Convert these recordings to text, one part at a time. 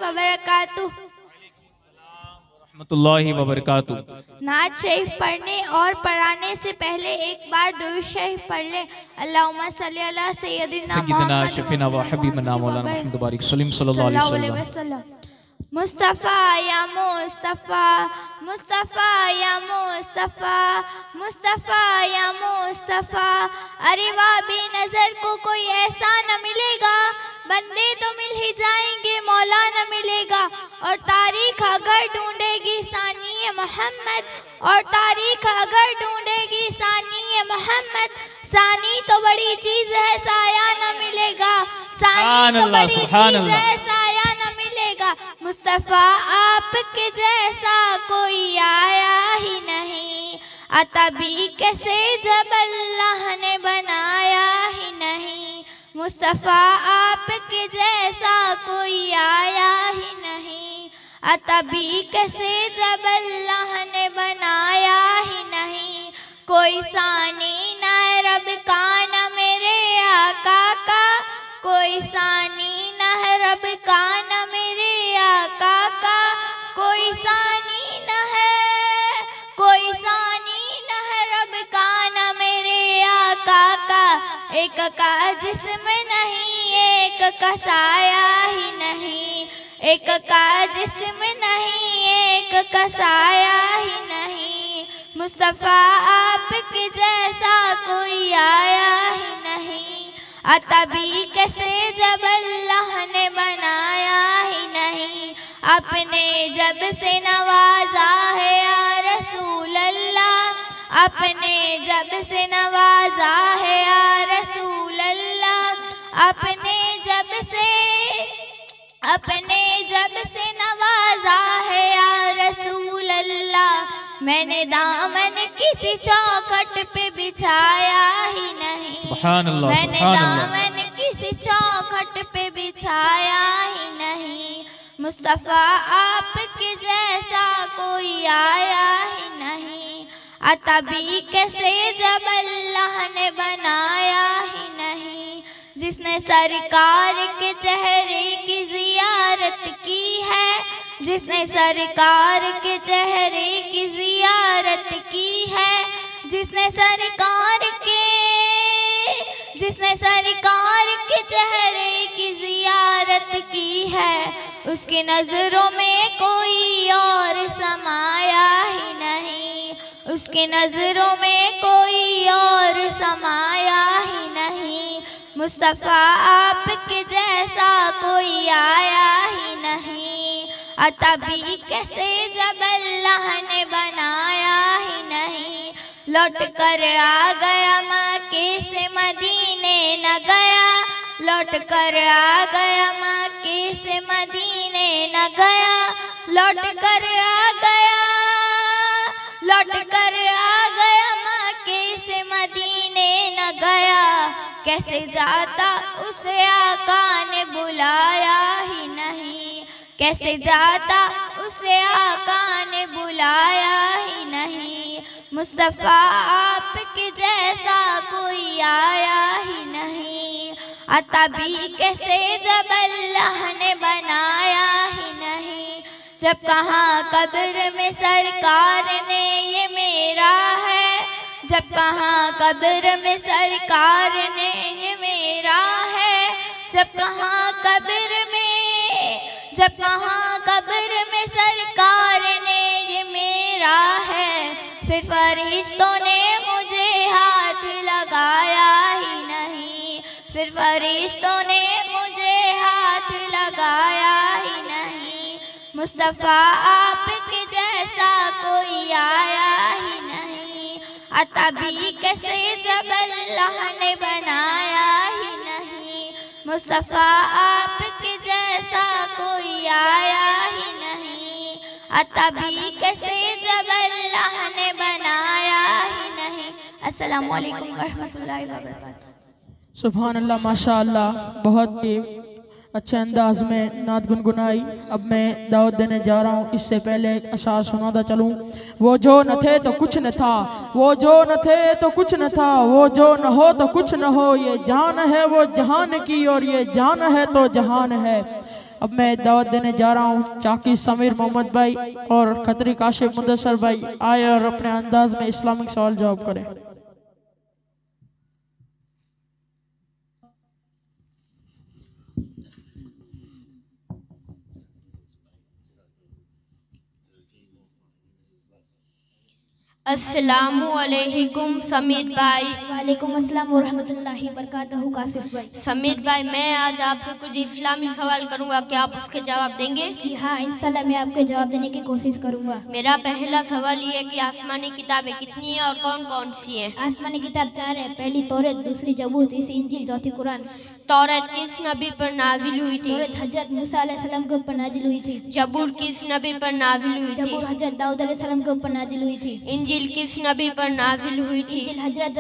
व बरकातुहू। रहमतुल्लाहि व बरकातुहू। नात शरीफ पढ़ने और पढ़ाने से पहले एक बार दुरूद शरीफ पढ़ ले। अल्लाहुम्मा सल्ली अला सय्यिदना शफीना व हबीबना मौलाना मुहम्मद बारिक सल्लल्लाहु अलैहि वसल्लम। मुस्तफ़ा या मुस्तफ़ा, मुस्तफ़ा या मुस्तफ़ा, मुस्तफ़ा या मुस्तफ़ा। अरे वाह, बेनज़र को कोई ऐसा न मिलेगा, बंदे तो मिल ही जाएंगे, मौला न मिलेगा। और तारीख अगर ढूंढेगी सानी मोहम्मद, और तारीख अगर ढूंढेगी सानी मोहम्मद, सानी तो बड़ी चीज़ है, साया न मिलेगा। सानी तो बड़ी चीज़ है, साया न मिलेगा। मुस्तफ़ा आपके जैसा कोई आया ही नहीं, अतबी कैसे जब अल्लाह ने बनाया ही नहीं। मुस्तफ़ा आपके जैसा कोई आया ही नहीं, अतबी कैसे जब अल्लाह ने बनाया ही नहीं। कोई सानी न है रब का न मेरे आका का, कोई सानी न है रब का न मेरे आका का। कोई सानी न है, कोई सानी न है रब का न मेरे आका का। एक का जिस्म नहीं, एक का साया ही नहीं, एक का जिस्म नहीं, एक का साया ही नहीं। मुस्तफ़ा आपके जैसा कोई आया ही नहीं, अतबी कैसे जब अल्लाह ने बनाया ही नहीं। अपने जब से नवाजा है या रसूल अल्लाह, अपने जब से नवाजा है या रसूल अल्लाह। अपने जब से नवाजा है या रसूल अल्लाह। मैंने दामन किसी चौखट पे बिछाया ही नहीं, सुभान अल्लाह, मैंने सुभान अल्लाह। दामन किसी चौखट पे बिछाया ही नहीं। मुस्तफ़ा आपके जैसा कोई आया ही नहीं, अतबी कैसे जब अल्लाह ने बनाया ही नहीं। जिसने सरकार के चेहरे की ज़ियारत की है, जिसने सरकार के चेहरे की ज़ियारत की है, जिसने सरकार के चेहरे की ज़ियारत की है, उसकी नज़रों में कोई और समाया ही नहीं, उसकी नज़रों में कोई और समाया ही नहीं। मुस्तफ़ा आपके जैसा कोई आया ही नहीं, अतबी कैसे जब अल्लाह ने बनाया ही नहीं। लौट कर आ गया मक्के से मदीने न गया, लौट कर आ गया मक्के से मदीने न गया। लौट कर आ गया, लौट कर आ गया मक्के से मदीने न गया। कैसे जाता उसे आका ने बुलाया ही नहीं, कैसे जाता उसे आका ने बुलाया ही नहीं। मुस्तफ़ा आपके जैसा कोई आया ही नहीं, अतबी कैसे जब अल्लाह ने बनाया ही नहीं। जब कहा कब्र में सरकार ने ये मेरा है, जब कहा कब्र में सरकार ने ये मेरा है। जब कहा कब्र में, जब कहा कब्र में सरकार ने ये मेरा है। फिर फरिश्तों ने मुझे हाथ लगाया ही नहीं, फिर फरिश्तों ने मुझे हाथ लगाया ही नहीं। मुस्तफ़ा आपके जैसा कोई आया ही नहीं, अतबी कैसे जब अल्लाह ने बनाया ही नहीं। मुस्तफ़ा आपके जैसा कोई आया ही नहीं, अतबी कैसे जब अल्लाह ने बनाया ही नहीं। अस्सलामु अलैकुम व रहमतुल्लाहि व बरकातुहू। सुभान अल्लाह, माशा अल्लाह, बहुत ही अच्छे अंदाज में नात गुनगुनाई। अब मैं दावत देने जा रहा हूँ, इससे पहले एक अशार सुनाता चलूँ। वो जो न थे तो कुछ न था, वो जो न थे तो कुछ न था, वो जो न हो तो कुछ न हो। ये जान है वो जहान की और ये जान है तो जहान है। अब मैं दावत देने जा रहा हूँ चाकी समीर मोहम्मद भाई और खतरी काशिफ मुदस्सर भाई आए और अपने अंदाज में इस्लामिक सवाल जवाब करें। अस्सलामु अलैकुम समीर भाई। वालेकुम अस्सलाम व रहमतुल्लाहि व बरकातहू कासिफ भाई। समीर भाई, मैं आज आपसे कुछ इस्लामी सवाल करूंगा, क्या आप उसके जवाब देंगे? जी हाँ, इंशाल्लाह मैं आपके जवाब देने की कोशिश करूंगा। मेरा पहला सवाल ये है कि आसमानी किताबें कितनी हैं और कौन कौन सी हैं? आसमानी किताब 4 है। पहली तौरात, दूसरी जबूर, तीसरी इंजील, चौथी कुरान। तौरात किस नबी पर नाजिल हुई थी? तौरात हजरत मूसा अलैहिस्सलाम के ऊपर नाजिल हुई थी। जबूर किस नबी पर नाजिल हुई थी? जबूर हजरत दाऊद अलैहिस्सलाम के ऊपर नाजिल हुई थी। इंजील किस नबी पर नाजिल हुई थी? इंजील हजरत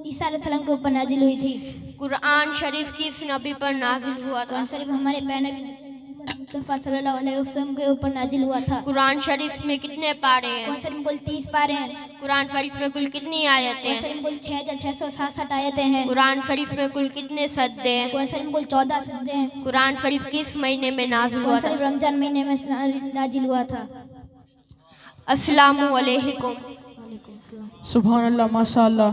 ईसा अलैहिस्सलाम के ऊपर नाजिल हुई थी। कुरान शरीफ किस नबी पर नाजिल हुआ था? कुरान शरीफ हमारे प्यारे नबी मुस्तफा सल्लल्लाहु अलैहि वसल्लम के ऊपर नाजिल हुआ था। कुरान शरीफ में कितने पारे हैं? कुरान शरीफ में कुल 30 पारे हैं। कुरान शरीफ में कुल कितनी आयतें कुरान हैं? शरीफ में कुल 6667 आयतें हैं। कुरान शरीफ में कुल कितने सजदे हैं? कुरान शरीफ में कुल 14 सजदे हैं। कुरान शरीफ किस महीने में नाजिल हुआ कुरान था? शरीफ रमजान महीने में नाजिल हुआ था। अस्सलामु अलैकुम। सुभान अल्लाह, माशाअल्लाह।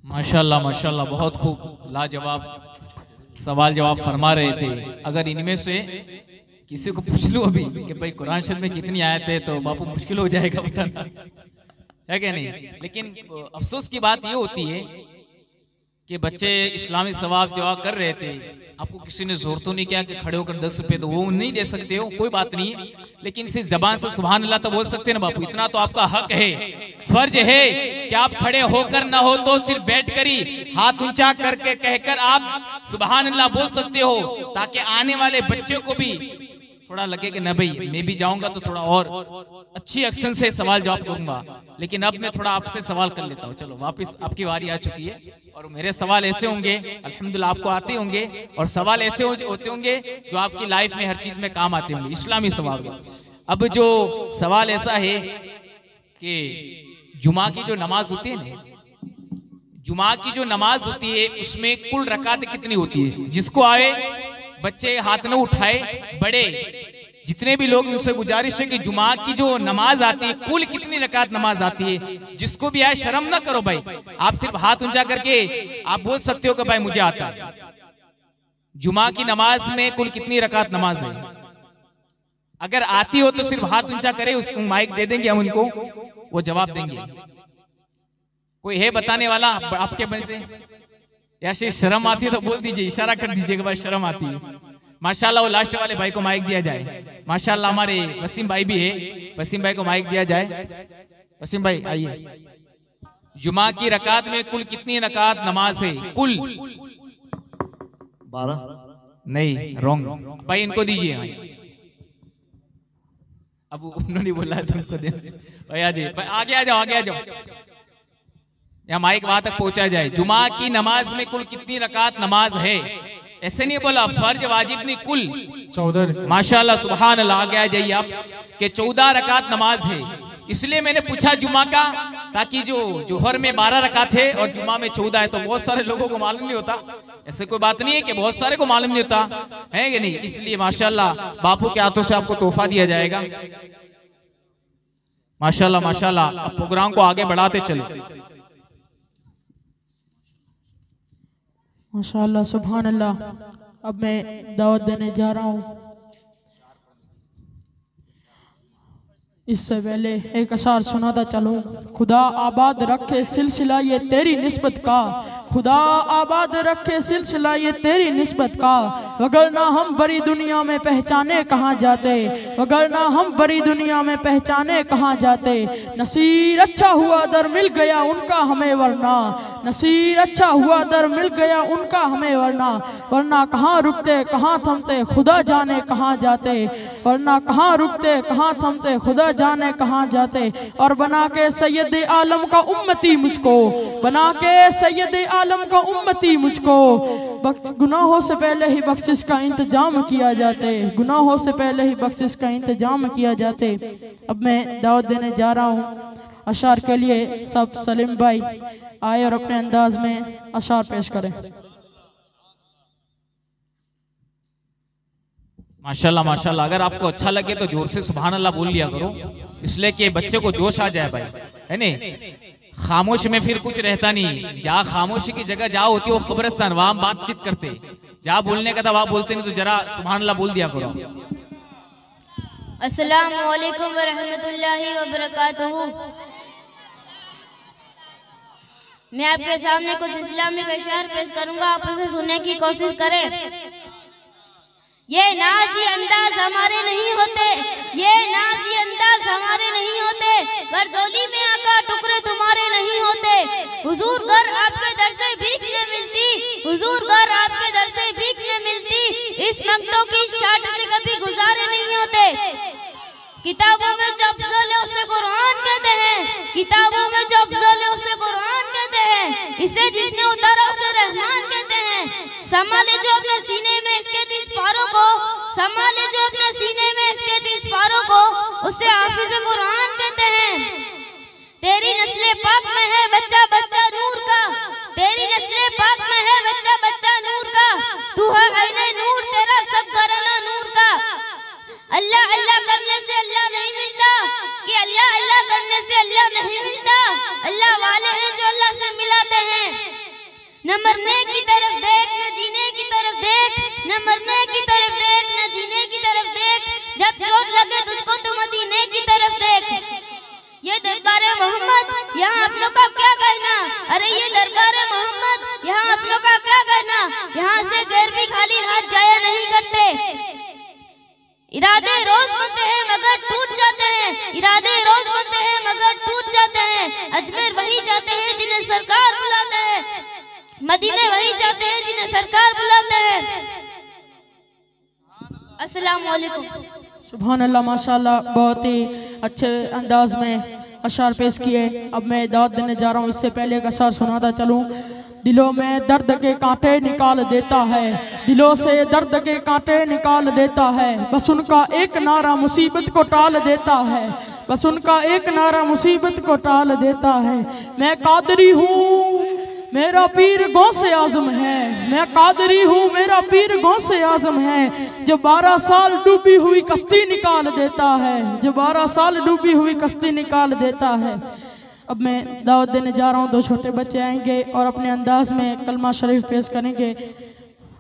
माशाल्लाह माशाल्लाह, बहुत खूब लाजवाब सवाल जवाब फरमा रहे थे। अगर इनमें से किसी को पूछ लूं अभी कि भाई कुरान शरीफ में कितनी आयत है तो बापू मुश्किल हो जाएगा बताना, है क्या नहीं? लेकिन अफसोस की बात ये होती है कि बच्चे इस्लामी सवाल जवाब कर रहे थे, आपको किसी ने जोर तो नहीं किया कि खड़े होकर 10 रुपए दो, वो नहीं दे सकते हो, कोई बात नहीं है, लेकिन इसी जबान से सुभान अल्लाह तो बोल सकते हैं ना बापू, इतना तो आपका हक है, फर्ज है कि आप खड़े होकर ना हो तो सिर्फ बैठ कर ही हाथ ऊंचा करके कहकर आप सुभान अल्लाह बोल सकते हो, ताकि आने वाले बच्चे को भी थोड़ा लगे कि ना भाई मैं भी जाऊंगा तो थोड़ा और अच्छी एक्शन से सवाल जवाब करूंगा। लेकिन अब मैं थोड़ा आपसे सवाल कर लेता हूँ। चलो वापस आपकी बारी आ चुकी है और मेरे सवाल ऐसे होंगे, अल्हम्दुलिल्लाह आपको आते होंगे, और सवाल ऐसे होते होंगे जो आपकी लाइफ में हर चीज में काम आते होंगे, इस्लामी सवाल। अब जो सवाल ऐसा है कि जुमा की जो नमाज होती है ना, जुमा की जो नमाज होती है उसमें कुल रकात कितनी होती है? जिसको आए बच्चे हाथ न उठाए, बड़े जितने भी लोग, उनसे गुजारिश है कि जुमा की जो नमाज आती है कुल कितनी रकात नमाज आती है? जिसको भी आए शर्म ना करो भाई, आप सिर्फ हाथ ऊंचा करके आप बोल सकते हो कि भाई मुझे आता है। जुमा की नमाज में कुल कितनी रकात नमाज है? अगर आती हो तो सिर्फ हाथ ऊंचा करे, उसको माइक दे देंगे हम उनको, वो जवाब देंगे। कोई है बताने वाला आपके मन से? या सिर्फ शर्म आती है तो बोल दीजिए, इशारा कर दीजिए कि भाई शर्म आती है। माशाल्लाह वो लास्ट वाले भाई को माइक दिया जाए। माशाल्लाह हमारे वसीम भाई भी है, वसीम भाई को माइक दिया जाए। वसीम भाई आइए। जुमा की रकात में कुल कितनी रकात नमाज है? कुल 12 नहीं, रॉन्ग भाई, इनको दीजिए। अब उन्होंने बोला तुमको दे भाई, आगे आ जाओ, आगे आ जाओ, या माइक वहां तक पहुंचा जाए। जुमा की नमाज में कुल कितनी रकात नमाज है? ऐसे नहीं बोला फर्ज वाजिब नहीं, कुल 14। माशाल्लाह सुभान अल्लाह, आगे आ जाइए आप कि 14 रकात नमाज है। इसलिए मैंने पूछा जुमा का, ताकि जो जोहर में 12 रकात है और जुमा में 14 है, तो बहुत सारे लोगों को मालूम नहीं होता। ऐसे कोई बात नहीं है कि बहुत सारे को मालूम नहीं होता है कि नहीं। इसलिए माशाल्लाह बापू के हाथों से आपको तोहफा दिया जाएगा। माशाल्लाह माशाल्लाह, अब प्रोग्राम को आगे बढ़ाते चले। माशाअल्लाह, सुभान अल्लाह। अब मैं दावत देने जा रहा हूँ। इससे पहले एक अशार सुनाता चलूं। खुदा आबाद रखे सिलसिला ये तेरी निस्बत का, खुदा आबाद रखे सिलसिला ये तेरी निस्बत का, वगरना हम बड़ी दुनिया में पहचाने कहाँ जाते, वगरना हम बड़ी दुनिया में पहचाने कहाँ जाते। नसीर अच्छा हुआ दर मिल गया उनका हमें वरना, नसीर अच्छा हुआ दर मिल गया उनका हमें वरना, वरना कहाँ रुकते कहाँ थमते खुदा जाने कहाँ जाते, वरना कहाँ रुकते कहाँ थमते खुदा जाने कहाँ जाते। और बना के सैयद आलम का उम्मती मुझको, बना के सैयद आलम का उम्मती मुझको, गुनाहों से पहले ही बख्शिश का इंतजाम किया जाते, गुनाहों से पहले ही बख्शिश का इंतजाम किया जाते। अब मैं दावत देने जा रहा हूँ। अशार के लिए सब सलीम भाई आए और अपने अंदाज में अशार पेश करें। माशाल्लाह माशाल्लाह। अगर आपको अच्छा लगे तो जोर से सुभान अल्लाह बोल लिया करो, इसलिए कि बच्चे को जोश आ जाए भाई, है नहीं? खामोश में फिर कुछ रहता नहीं। जहाँ खामोशी की जगह जहाँ होती है वो खबरस्तान, वहां हम बातचीत करते, जहाँ बोलने का था वहां बोलते नहीं, तो जरा सुभान अल्लाह बोल दिया करो। अस्सलामु अलैकुम व रहमतुल्लाहि व बरकातुहू। मैं आपके सामने कुछ इस्लामिक अशआर पेश करूंगा, आप उसे सुनने की कोशिश करें। ये नाज़ी अंदाज हमारे नहीं होते, ये नाज़ी अंदाज हमारे नहीं होते, गर्दोली में आका टुकड़े तुम्हारे नहीं होते। हुजूर घर आपके दर से भीख न मिलती, हुजूर घर आपके दर से भीख न मिलती, इस मक्तों की शाट से कभी गुजारे नहीं होते। किताबों में जो अफजल है उसे कुरान कहते हैं, किताबों में जो अफजल है उसे कुरान कहते हैं, इसे जिसने उतारा उसे रहमान कहते हैं। संभाले जो अपने सीने में इसके 30 पारों को, संभाले जो अपने सीने में इसके 30 पारों को, उसे हाफिज कुरान कहते हैं। तेरी नस्ले पाक में है बच्चा बच्चा नूर का, तेरी नस्ले पाक में है बच्चा बच्चा नूर का, तू है ऐने नूर तेरा सब घराना नूर का। अल्लाह अल्लाह करने से अल्लाह नहीं मिलता, कि अल्लाह अल्लाह करने से अल्लाह नहीं मिलता, अल्लाह वाले हैं जो अल्लाह से मिलाते हैं। न मरने की तरफ देख न जीने की तरफ देख, न मरने की तरफ देख न जीने की तरफ देख, जब चोट लगे तुझको तो मदीने की तरफ देख। ये दरबार मोहम्मद यहाँ आप लोग का क्या कहना, अरे ये दरबार मोहम्मद यहाँ आप लोग का क्या कहना, यहाँ से गैर भी खाली हाथ जाया नहीं करते। इरादे रोज बनते हैं मगर टूट जाते हैं, इरादे रोज बनते हैं मगर टूट जाते हैं। अजमेर वही जाते हैं जिन्हें सरकार बुलाते हैं, मदीने वही जाते हैं जिन्हें सरकार बुलाते हैं। अस्सलाम वालेकुम। सुभान अल्लाह माशाल्लाह, बहुत ही अच्छे अंदाज में अशार पेश किए। अब मैं दाद देने जा रहा हूँ, इससे पहले एक अशार सुनाता चलूँ। दिलों में दर्द के कांटे निकाल देता है, दिलों से दर्द के कांटे निकाल देता है, बस उनका एक नारा मुसीबत को टाल देता है, बस उनका एक नारा मुसीबत को टाल देता है। मैं कादरी हूँ मेरा पीर गौसे आजम है, मैं कादरी हूँ मेरा पीर गौसे आजम है, जो 12 साल डूबी हुई कश्ती निकाल देता है, जो 12 साल डूबी हुई कश्ती निकाल देता है। अब मैं दावत देने जा रहा हूँ, 2 छोटे बच्चे आएंगे और अपने अंदाज में कलमा शरीफ पेश करेंगे।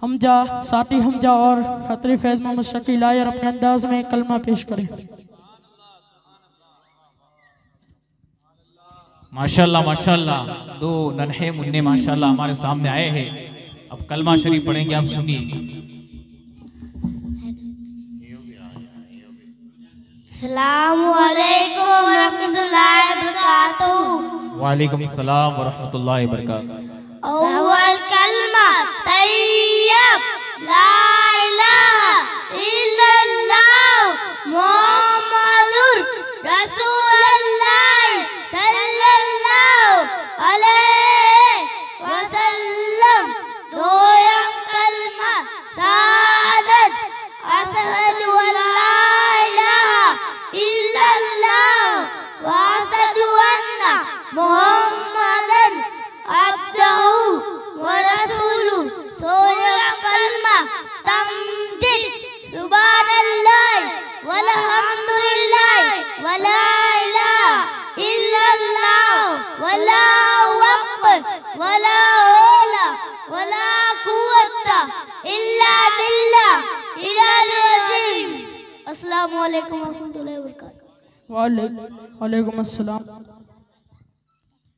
हमजा साटी हमजा और खतरी फैज मोहम्मद शकील आए और अपने अंदाज में कलमा पेश करें। माशाल्लाह माशाल्लाह, 2 नन्हे मुन्ने माशाल्लाह हमारे सामने आए हैं। अब कलमा शरीफ पढ़ेंगे, आप सुनिए। अस्सलामु अलैकुम व रहमतुल्लाहि व बरकातुहू। वालेकुम अस्सलाम व रहमतुल्लाहि व बरकातुहू। अव्वल कलमा तय्यब ला इलाहा इल्लल्लाह मुहम्मदुर रसूलुल्लाह सल्लल्लाहु अलैहि वसल्लम। दोयम कलमा सादत अशहदु अल्ला इलाहा इल्लल्लाह व अशहदु अन्ना मुहम्मदन अब्दुहु व रसूलुहु। सोयम कलमा तमजीद सुभानल्लाह वल्हम्दुलिल्लाह वला इलाहा इल्लल्लाह वल्लाहु अकबर वला हौला वला कुव्वता इल्ला बिल्लाह इलाल अज़ीम। अस्सलामु अलैकुम व रहमतुल्लाहि व बरकातुहू। वालेकुम अस्सलाम।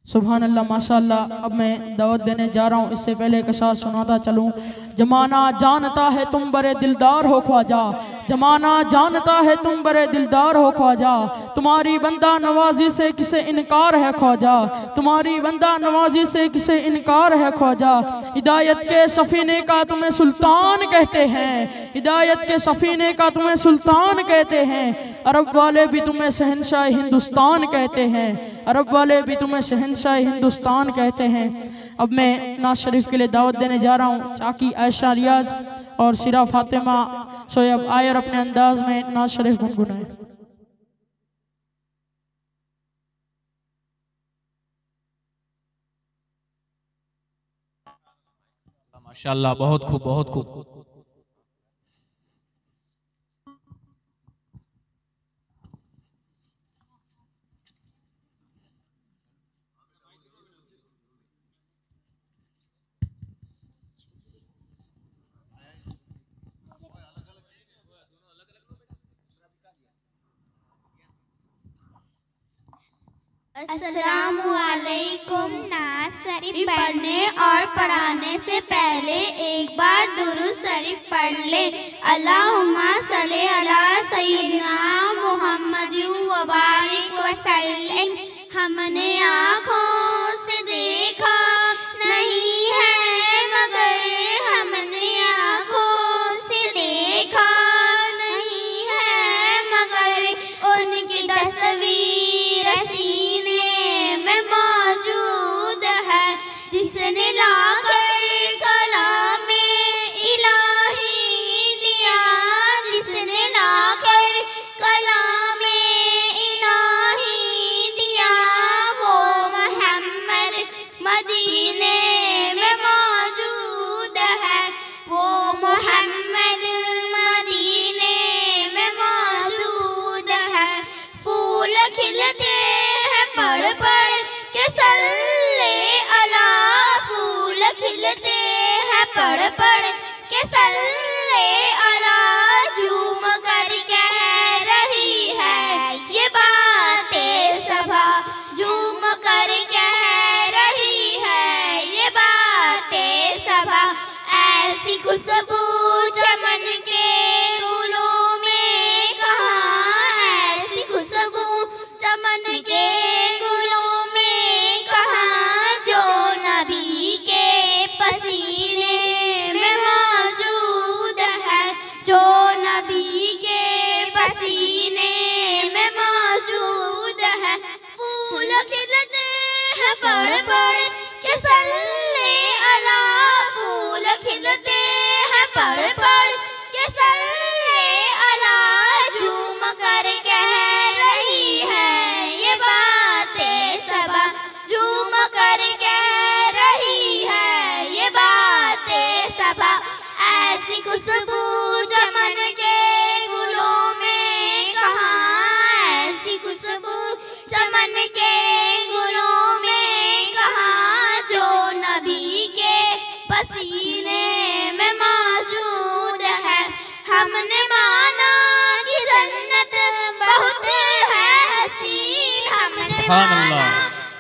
सुभान अल्लाह माशाल्लाह। अब मैं दावत देने जा रहा हूँ, इससे पहले एक अशार सुनाता चलूँ। जमाना जानता है तुम बड़े दिलदार हो ख्वाजा, जमाना जानता है तुम बड़े दिलदार हो ख्वाजा, तुम्हारी बंदा नवाजी से किसे इनकार है ख्वाजा, तुम्हारी बंदा नवाजी से किसे इनकार है ख्वाजा। हिदायत के सफीने का तुम्हें सुल्तान कहते हैं, हिदायत के सफीने का तुम्हें सुल्तान कहते हैं, अरब वाले भी तुम्हें शहनशाह हिंदुस्तान कहते हैं, अरब वाले भी तुम्हें शहनशाह हिंदुस्तान कहते हैं। अब मैं नाज शरीफ के लिए दावत देने जा रहा हूँ। चाकी आयशा रियाज और सिरा फातिमा शोएब आयर अपने अंदाज में नाज शरीफ गुनगुनाए। माशाल्लाह, बहुत खूब बहुत खूब। अस्सलामुअलैकुम। नात शरीफ पढ़ने और पढ़ाने से पहले एक बार दुरूद शरीफ पढ़ ले। अल्लाहुम्मा सल्ली अला सय्यिदना मुहम्मद व बारिक व सल्लिम। हमने आँखों से देखा नहीं है मगर हमने आँखों से देखा नहीं है मगर उनकी तस्वीर सीने में मौजूद है। जिसने लाकर कलामे इलाही दिया, जिसने लाकर कलामे इलाही दिया, वो मोहम्मद मदीने में मौजूद है। वो मोहम्मद मदीने में मौजूद है। फूल खिलते हैं पढ़ पढ़ के सल्ले अला। फूल खिलते हैं पढ़ पढ़ के सल्ले अला। झूम कर कह रही है ये बातें सभा, झूम कर कह रही है ये बातें सभा। ऐसी खुशबू चमन के गुलों में कहाँ, ऐसी खुशबू चमन के गुलों में कहाँ, जो नबी के पसीने में मौजूद है, जो नबी के पसीने में मौजूद है। फूल खिलते हैं पढ़ पढ़ के सल्ले अला। फूल खिलते हैं पढ़ पढ़ के सल्ले अला। झूम कर कह रही है ये बातें सबा, झूम कर कह रही है ये बातें सबा। ऐसी खुशबू चमन के गुलों में कहाँ, ऐसी खुशबू चमन के गुलों में कहाँ, जो नबी के पसीने में मौजूद है। हमने माना कि जन्नत बहुत है हसीन, हमने माना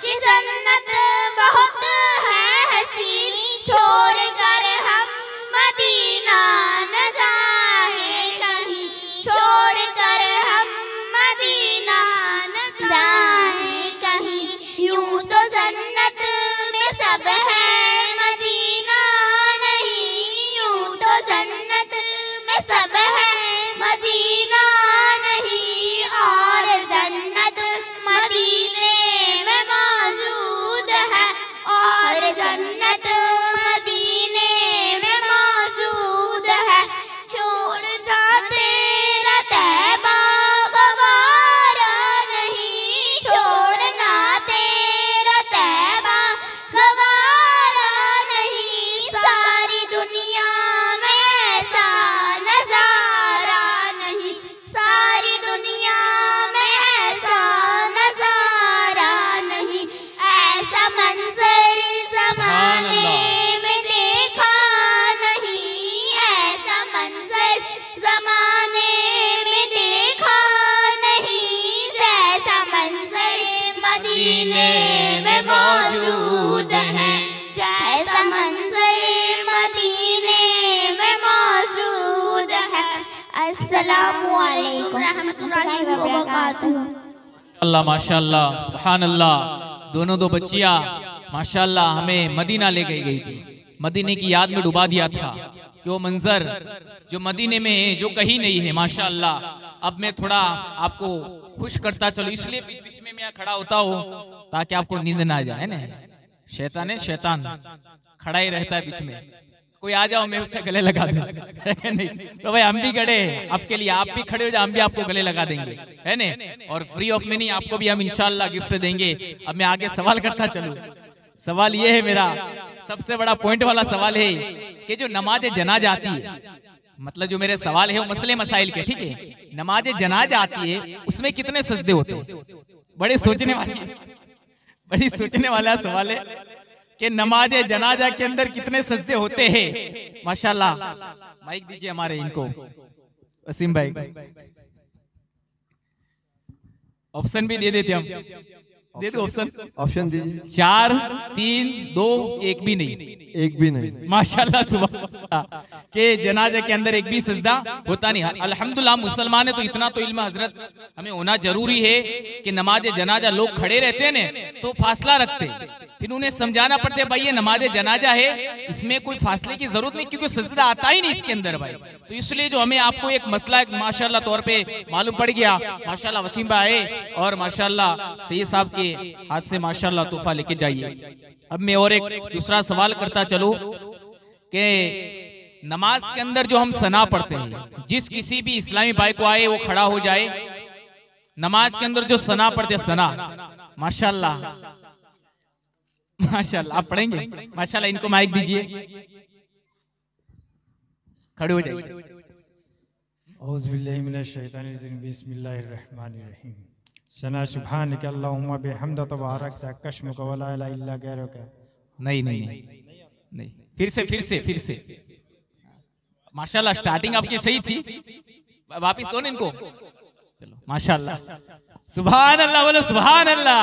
कि जन्नत बहुत है हसीन। छोड़ कर हम मदीना न जाए कहीं, छोड़ कर हम मदीना न जाए कहीं। यूं तो जन्नत में सब है मदीना नहीं, यूं तो जन्नत में सब है मदीना नहीं। और जन्नत मदीने में मौजूद है, और जन्नत मदीने में मौजूद है। छोड़ना तेरा तैबा गवारा नहीं, छोड़ना तेरा तैबा गवारा नहीं। सारी दुनिया में ऐसा नजारा नहीं, सारी दुनिया में ऐसा नजारा नहीं। ऐसा मंजर जमाने में देखा नहीं, ऐसा मंजर जमाने में देखा नहीं। जैसा मंजर मदीने में मौजूद है, जैसा मंजर मदीने में मौजूद है। अस्सलामुअलैकुम रहमतुल्लाहि व बरकातुहू। अल्लाह माशाल्लाह सुभान अल्लाह। दोनों दो बच्चियां माशाल्लाह हमें मदीना ले गई थी, मदीने की याद में डुबा दिया था कि वो मंजर जो मदीने में है जो कहीं नहीं है माशाल्लाह। अब मैं थोड़ा आपको खुश करता चलो, इसलिए बीच बीच में मैं खड़ा होता हूँ ताकि आपको नींद ना आ जाए ना। शैतान है, शैतान खड़ा ही रहता है बीच में। कोई आ जाओ मैं उससे गले लगा दूं नहीं तो भाई हम भी खड़े हैं आपके लिए, आप भी खड़े हो जाओ, हम भी आपको गले लगा देंगे, है ने। और फ्री ऑफ में नहीं, आपको भी हम इंशाल्लाह गिफ्ट देंगे। अब मैं आगे सवाल करता चलूं। सवाल ये है, मेरा सबसे बड़ा पॉइंट वाला सवाल है कि जो नमाज जनाजा आती है, मतलब जो मेरे सवाल है वो मसले मसाइल के, ठीक है। नमाज जनाजा आती है उसमें कितने सजदे होते हैं? बड़ी सोचने वाला सवाल है कि नमाज जनाजा के अंदर कितने सजदे होते हैं। माशाल्लाह, माइक दीजिए हमारे इनको, वसीम भाई। ऑप्शन भी दे देते हम। दे दो ऑप्शन। ऑप्शन दीजिए। 4, 3, 2, एक भी नहीं। एक भी नहीं। माशाल्लाह सुभान अल्लाह के जनाजा के अंदर एक भी सजदा होता नहीं। अल्हम्दुलिल्लाह मुसलमान है तो इतना तो इल्म हजरत हमें होना जरूरी है कि नमाज जनाजा लोग खड़े रहते हैं ना तो फासला रखते, फिर उन्हें समझाना पड़ता है भाई ये नमाज जनाजा है, इसमें कोई फासले की जरूरत नहीं क्योंकि सजदा आता ही नहीं इसके अंदर भाई। तो इसलिए जो हमें आपको एक मसला एक माशाल्लाह तौर पे मालूम पड़ गया। माशाल्लाह वसीम भाई आए और माशाल्लाह सैयद साहब के हाथ से माशाल्लाह तोहफा लेके जाइए। अब मैं और एक दूसरा सवाल करता चलूं कि नमाज के अंदर जो हम सना पढ़ते हैं, जिस किसी भी इस्लामी भाई को आए वो खड़ा हो जाए, नमाज के अंदर जो सना पढ़ते हैं सना, माशाल्लाह माशाल्लाह आप पढ़ेंगे? माशाल्लाह इनको माइक दीजिए, खड़े हो जाइए। औज़ुबिल्लाहि मिनश्शैतानिर्रजीम बिस्मिल्लाहिर्रहमानिर्रहीम। सना सुब्हानक अल्लाहुम्मा बिहम्दिक तबारकत कस्मुक व ला इलाहा इल्ला गैरुक। नहीं, फिर से माशाल्लाह स्टार्टिंग आपकी सही थी, वापिस दो ना इनको। चलो माशाल्लाह सुभान अल्लाह बोलो सुभान अल्लाह।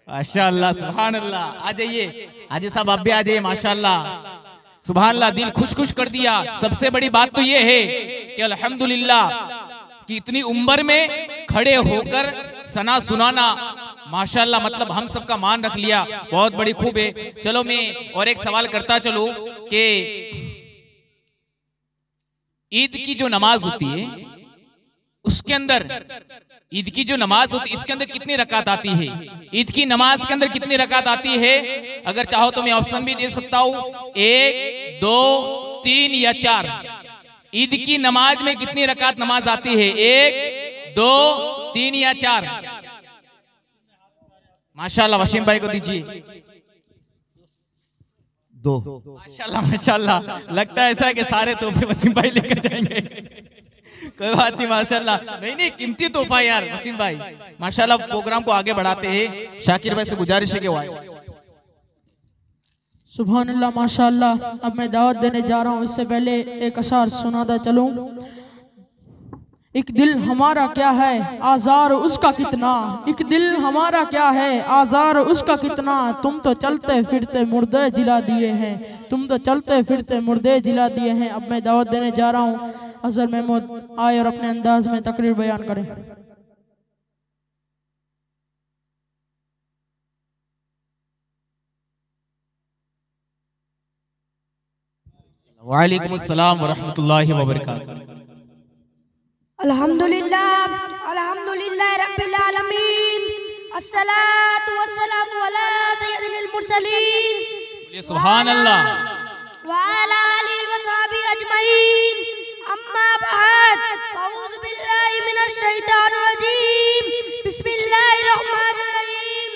माशाल्लाह सुभान अल्लाह। आ जाइए आज साहब आप भी आ जाइए। माशाल्लाह सुभान अल्लाह, दिल खुश कर दिया। सबसे बड़ी बात तो ये है कि अल्हम्दुलिल्लाह कि इतनी उम्र में खड़े होकर सना सुनाना माशाल्लाह, मतलब हम सबका मान रख लिया, बहुत बड़ी खूब है। चलो मैं और एक सवाल करता चलूं कि ईद की जो नमाज होती है उसके अंदर, ईद की जो नमाज होती है इसके अंदर कितनी रकात आती है? ईद की नमाज के अंदर कितनी रकात आती है? अगर चाहो तो मैं ऑप्शन भी दे सकता हूं, 1, 2, 3 या 4। ईद की नमाज में कितनी रकात नमाज आती है? 1, 2, 3 या 4? माशाल्लाह वसीम भाई को दीजिए। 2। माशाल्लाह लगता है ऐसा है कि सारे तोहफे वसीम भाई लेकर जाएंगे। कोई बात नहीं माशाल्लाह, नहीं कीमती तोहफा यार वसीम भाई। माशाल्लाह प्रोग्राम को आगे बढ़ाते हैं, शाकिर भाई से गुजारिश है कि वो आए। सुभान अल्लाह माशाल्लाह। अब मैं दावत देने जा रहा हूँ, इससे पहले एक अशार सुनाता चलूं। एक दिल हमारा क्या है आजार उसका कितना, एक दिल हमारा क्या है आजार उसका कितना, तुम तो चलते फिरते मुर्दे जिला दिए हैं, तुम तो चलते फिरते मुर्दे जिला दिए हैं। अब मैं दावत देने जा रहा हूँ, अजहर महमूद आए और अपने अंदाज में तकरीर बयान करें। वालेकुम अस्सलाम व रहमतुल्लाहि व बरकातहू। अल्हम्दुलिल्लाह रब्बिल आलमीन, अस्सलातु वस्सलामु अला सय्यदिल मुरसलीन, सुभान अल्लाह व अला आलिहि व सहबिहि अजमईन। अम्मा बाद, अऊज़ु बिल्लाहि मिनश शैतानिर रजीम, बिस्मिल्लाहिर रहमानिर रहीम।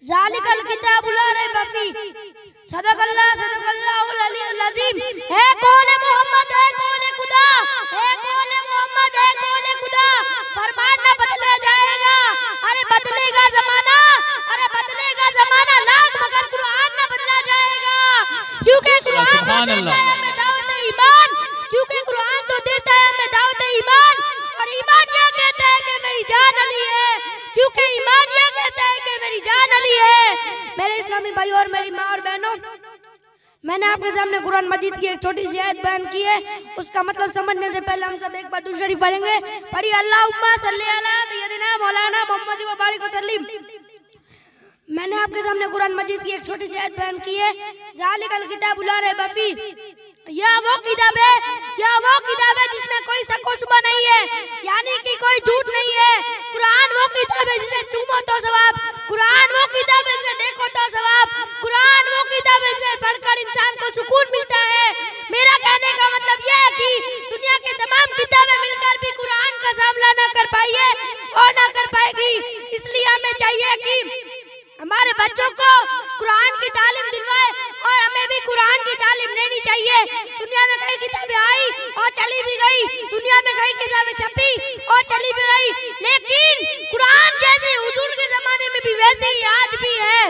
ज़ालिकल किताबु ला रैब फीह, सदक़ल्लाहुल अलीयुल अज़ीम। है कौले मोहम्मद, है कौले खुदा, है कौले मोहम्मद, है कौले खुदा। फरमान न बदला जाएगा, अरे बदलेगा जमाना, अरे बदलेगा जमाना लाख, मगर कुरान न बदला जाएगा। क्योंकि कुरान तो देता है हमें दावत ईमान, क्योंकि कुरान तो देता है हमें दावत ईमान। और ईमान क्या कहता है कि मेरी जान अली है, क्योंकि ईमान क्या कहता है कि मेरी जान अली है। मेरे इस्लामी भाई और मेरी माँ और बहनों, मैंने आपके सामने कुरान मजीद की एक छोटी सी आयत बयान की है, उसका मतलब समझने से पहले हम सब एक बार दुरूद शरीफ पढ़ेंगे। पढ़िए अल्लाहुम्मा सल्ली अला सय्यदिना मौलाना मोहम्मद व बारिक वसल्लिम। मैंने आपके सामने कुरान मजीद की एक छोटी सी आयत बयान की है, ज़ालिकल किताबु ला रैब फीह। यह वो किताब है जिसमें कोई शक व शुबा नहीं है, यानी कि कोई झूठ नहीं है। कुरान वो किताब है जिसे चूमो तो सवाब, कुरान वो किताब है जिसे देखो तो सवाब, कुरान वो किताब है जिसे पढ़कर इंसान को सुकून मिलता है। मेरा कहने का मतलब यह है कि दुनिया की तमाम किताबें मिलकर भी कुरान का सामना न कर पाई है और न कर पाएगी। इसलिए हमें चाहिए कि हमारे बच्चों को कुरान की तालीम दिलवाए और हमें भी कुरान की तालीम लेनी चाहिए। दुनिया में कई किताबें आई और चली भी गई, दुनिया में कई किताबें छपी और चली भी गई, लेकिन कुरान जैसे हुजूर के जमाने में भी वैसे ही आज भी है।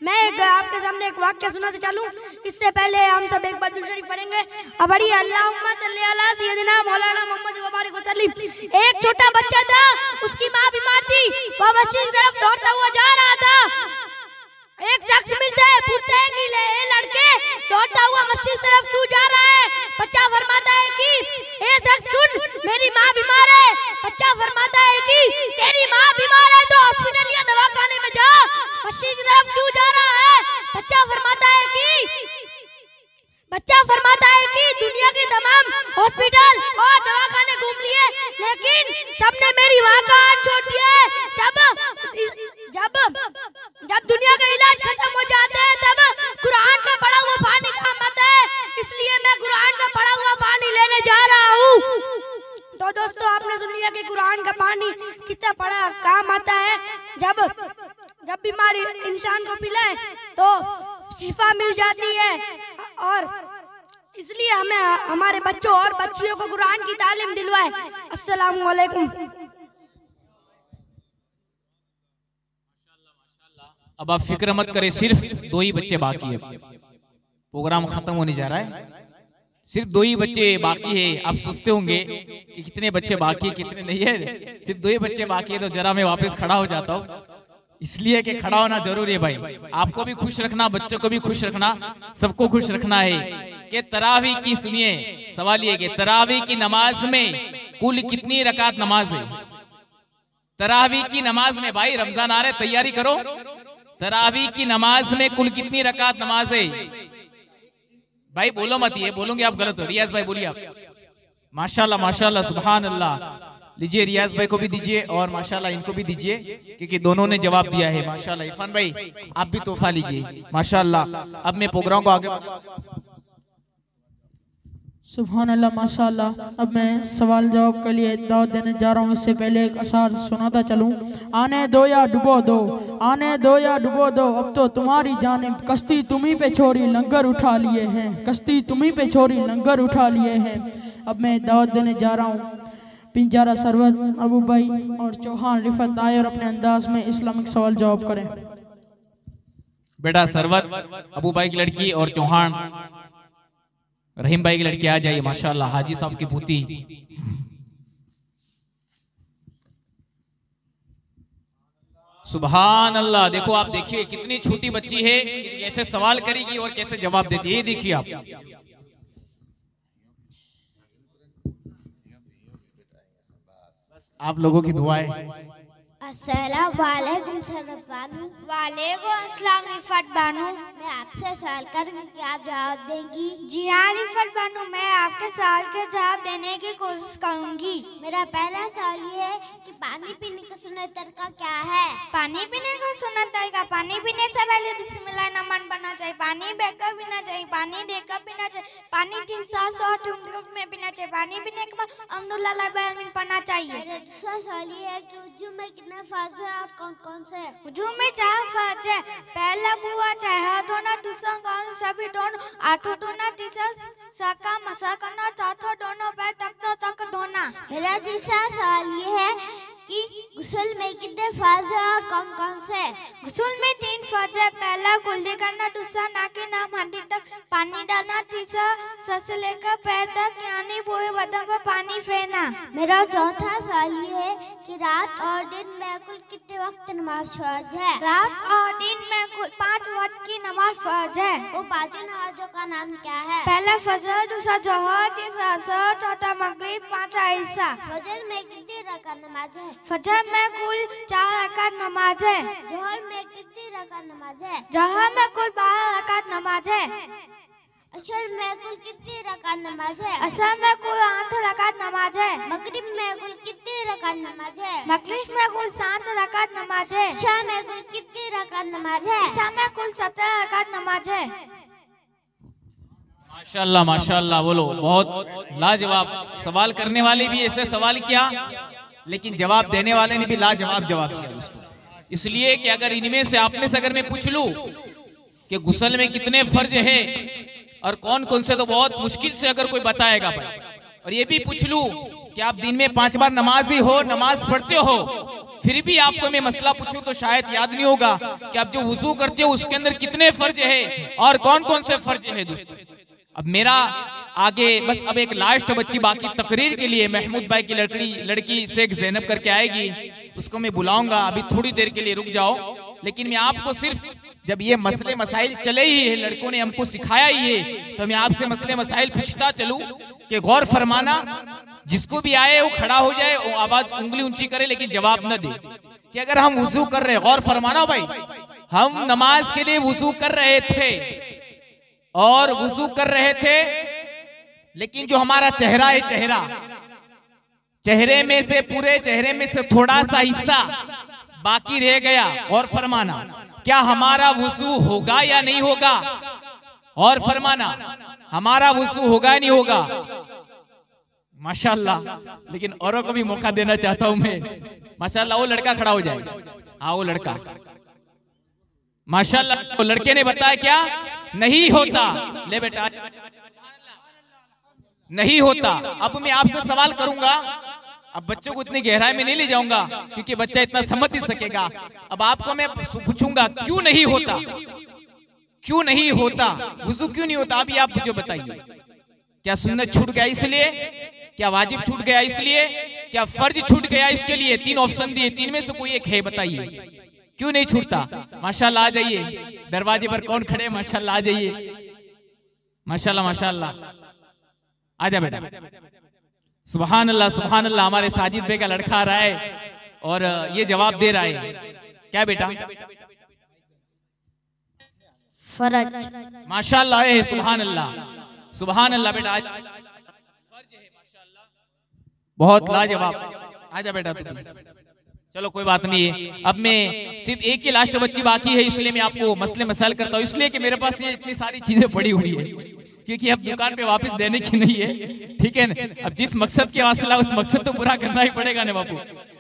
मैं आपके सामने एक वाक्य सुनाते चलूं। इससे पहले हम सब एक बार दुरूद शरीफ पढ़ेंगे। अबड़ी अल्लाहुम्मा सल्ली अला सय्यदिना मौलाना मोहम्मद व बारिक वसल्लम। एक छोटा बच्चा था, उसकी माँ बीमार थी, वह मस्जिद की तरफ दौड़ता हुआ जा रहा था। एक शख्स मिलता है, पूछते हैं कि लड़के दौड़ता हुआ मस्जिद की तरफ क्यों जा रहा है? बच्चा फरमाता है कि ए शख्स सुन, मेरी माँ बीमार है। बच्चा फरमाता है कि तेरी माँ बीमार है तो हॉस्पिटल या दवाखाने में जा, मस्जिद की तरफ क्यों जा रहा है? बच्चा फरमाता है कि दुनिया के तमाम हॉस्पिटल और दवाखाने घूम लिए, लेकिन सबने मेरी माँ का हाथ छोड़ दिया है। जब दुनिया का इलाज खत्म हो जाता है तब कुरान का पढ़ा हुआ पानी काम आता है, इसलिए मैं कुरान का पढ़ा हुआ पानी लेने जा रहा हूँ। तो दोस्तों, आपने सुन लिया कि कुरान का पानी कितना बड़ा काम आता है। जब बीमारी इंसान को पिलाए तो शिफा मिल जाती है, और इसलिए हमें हमारे बच्चों और बच्चियों को कुरान की तालीम दिलवाए। अस्सलामु अलैकुम। अब आप फिक्र मत करें, सिर्फ 2 ही बच्चे बाकी है, प्रोग्राम खत्म होने जा रहा है, सिर्फ 2 ही बच्चे बाकी है। आप सोचते होंगे कि कितने बच्चे बाकी है कितने नहीं है, सिर्फ 2 ही बच्चे बाकी है। तो जरा मैं वापस खड़ा हो जाता हूँ, इसलिए कि खड़ा होना जरूरी है भाई। आपको भी खुश रखना, बच्चों को भी खुश रखना, सबको खुश रखना है। कि तरावी की, सुनिए सवाल ये कि तरावी की नमाज में कुल कितनी रकात नमाज है? तरावी की नमाज में भाई, रमजान आ रहे, तैयारी करो। तरावी की नमाज में कुल कितनी रकात नमाज है? भाई बोलो मत, ये बोलोगे आप गलत हो। रियाज भाई बोलिए आप। माशाल्लाह माशाल्लाह सुभान अल्लाह। लीजिए रियाज भाई को भी दीजिए और माशाल्लाह इनको भी दीजिए, क्योंकि दोनों ने जवाब दिया है। माशाल्लाह इरफान भाई आप भी तोहफा लीजिए माशाल्लाह। अब मैं प्रोग्राम को आगे सुभान अल्लाह माशाल्लाह। अब मैं सवाल जवाब के लिए दावत देने जा रहा हूँ। इससे पहले एक अशार सुनाता चलूँ। आने दो या डुबो दो, आने दो या डुबो दो, अब तो तुम्हारी जानिब कश्ती तुम्ही पे छोड़ी लंगर उठा लिए हैं, कश्ती तुम्ही पे छोड़ी लंगर उठा लिए हैं। अब मैं दावत देने जा रहा हूँ। पिंजारा सरवत अबू भाई और चौहान रिफत आए और अपने अंदाज में इस्लामिक सवाल जवाब करें। बेटा सरवत अबू भाई की लड़की और चौहान रहीम भाई की लड़की आ जाइए। माशाल्लाह हाजी साहब की पूती। सुभान अल्लाह। देखो आप देखिए कितनी छोटी बच्ची है, कैसे सवाल करेगी और कैसे जवाब देती है, ये देखिए आप। आप लोगों की दुआएं। अस्सलाम वालेकुम शरफ बानू। वालेकुम अस्सलाम रिफत बानू। मैं आपसे सवाल करूंगी कि आप जवाब देंगी? जी हाँ रिफत बानू, मैं आपके सवाल के जवाब देने की कोशिश करूंगी। मेरा पहला सवाल ये है कि पानी पीने का सुन्नत तरीका क्या है? पानी पीने का सुन्नत तरीका, पानी पीने से पहले बिस्मिल्लाह नमन पढ़ना चाहिए, पानी बहकर पीना चाहिए, पानी देकर पीना चाहिए, पानी 3 सांस और ठुमठुम में पीना चाहिए, पानी पीने के बाद अल्हम्दुलिल्लाह पढ़ना चाहिए। मेरा दूसरा सवाल ये है कि वुजू में कितने फर्ज है और कौन कौन से? वुजू में 4 फर्ज है। पहला बुआ चाहे हाथ धोना, दूसरा कान सभी दोनों, हाथों धोना, तीसरा सका मसा करना, चौथा दोनों पैर तक धोना। मेरा तीसरा सवाल ये है कि गुस्ल में कितने फर्ज है और कौन कौन से? गुस्ल में 3 फर्ज है। पहला कुल्ली करना, दूसरा नाक के नाम हड्डी तक पानी डालना, तीसरा सर से लेकर पैर तक यानी पूरे बदन पर पानी फेरना। मेरा चौथा सवाल ये है कि रात और दिन में कुल कितने वक्त नमाज फर्ज है? रात और दिन में कुल 5 वक्त की नमाज फर्ज है। वो 5 नमाजों का नाम क्या है? पहला फजर, दूसरा जोहर, तीसरा असर, चौथा मगरिब, पांचवा ईशा। फजर में कितनी रकात नमाज है? फजर में कुल 4 रकात नमाज है। जोहर में कितनी रकात नमाज है? जोहर में कुल 12 रकात नमाज है। असर में कुल कितनी रकात नमाज है? असर में कुल 8 रकात नमाज है। मगरिब में कुल कितनी रकात नमाज है? मगरिब में कुल 7 रकात नमाज है। इशा में कुल कितनी रकात नमाज है? इशा में कुल 17 रकात नमाज है। माशाल्लाह माशाल्लाह। बोलो बहुत लाजवाब। सवाल करने वाले भी ऐसे सवाल किया, लेकिन जवाब देने वाले ने भी लाजवाब जवाब दिया दोस्तों। इसलिए कि अगर इनमें से आप में से अगर मैं पूछ लूं कि गुस्ल में कितने फर्ज है और कौन कौन से, तो बहुत मुश्किल से अगर कोई बताएगा भाई। और ये भी पूछ लूं कि आप दिन में 5 बार नमाजी हो, नमाज पढ़ते हो, फिर भी आपको मैं मसला पूछूं तो शायद याद नहीं होगा कि आप जो वुजू करते हो उसके अंदर कितने फर्ज है और कौन कौन से फर्ज है दोस्तों। अब मेरा आगे बस अब एक लास्ट बच्ची बाकी तकरीर के लिए महमूद भाई की लड़की शेख ज़ैनब करके आएगी, उसको मैं बुलाऊंगा। अभी थोड़ी देर के लिए रुक जाओ, लेकिन मैं आपको सिर्फ जब ये मसले मसाइल चले ही है, लड़कों ने हमको सिखाया ही है, तो मैं आपसे मसले मसाइल पूछता चलूं कि गौर फरमाना। जिसको भी आए वो खड़ा हो जाए, वो आवाज उंगली ऊंची करे लेकिन जवाब न दे कि अगर हम वुजू कर रहे, गौर फरमाना भाई, हम नमाज के लिए वुजू कर रहे थे और वुजू कर रहे थे, लेकिन जो हमारा चेहरा है, चेहरे में से पूरे चेहरे में से थोड़ा सा हिस्सा बाकी रह गया, और फरमाना क्या हमारा वुजू होगा या नहीं होगा? और फरमाना हमारा वुजू होगा या नहीं होगा? माशाल्लाह, लेकिन औरों को भी मौका देना चाहता हूं मैं। माशाल्लाह, वो लड़का खड़ा हो जाए। हाँ, वो लड़का माशाल्लाह, वो लड़के ने बताया क्या नहीं होता। ले बेटा, नहीं होता। अब मैं आपसे सवाल करूंगा, अब बच्चों को इतनी गहराई में नहीं ले जाऊंगा क्योंकि बच्चा इतना समझ नहीं सकेगा। अब आपको मैं पूछूंगा क्यों नहीं होता, क्यों नहीं होता, वुजू क्यों नहीं होता? अभी आप मुझे बताइए, क्या सुन्नत छूट गया इसलिए, क्या वाजिब छूट गया इसलिए, क्या फर्ज छूट गया इसके लिए? 3 ऑप्शन दिए, 3 में से कोई एक है, बताइए क्यों नहीं छूटता? माशाल्लाह, आ जाइए। दरवाजे पर कौन खड़े? माशाल्लाह, आ जाइए। माशाल्लाह माशाल्लाह, आ जा बेटा। सुभान अल्लाह सुभान अल्लाह। हमारे साजिद भाई का लड़का आ रहा है और ये जवाब दे रहा है। क्या बेटा? फर्ज। माशाल्लाह है, सुभान अल्लाह सुभान अल्लाह। बेटा बहुत लाजवाब। आजा बेटा तू। चलो कोई बात नहीं है। अब मैं सिर्फ एक ही लास्ट बच्ची बाकी है, इसलिए मैं आपको मसले मसाइल करता हूँ, इसलिए कि मेरे पास ये इतनी सारी चीजें पड़ी हुई है, क्योंकि अब दुकान पे वापस देने की नहीं है, ठीक है ना। अब जिस मकसद के वास्ते उस मकसद तो पूरा करना ही पड़ेगा ना बापू,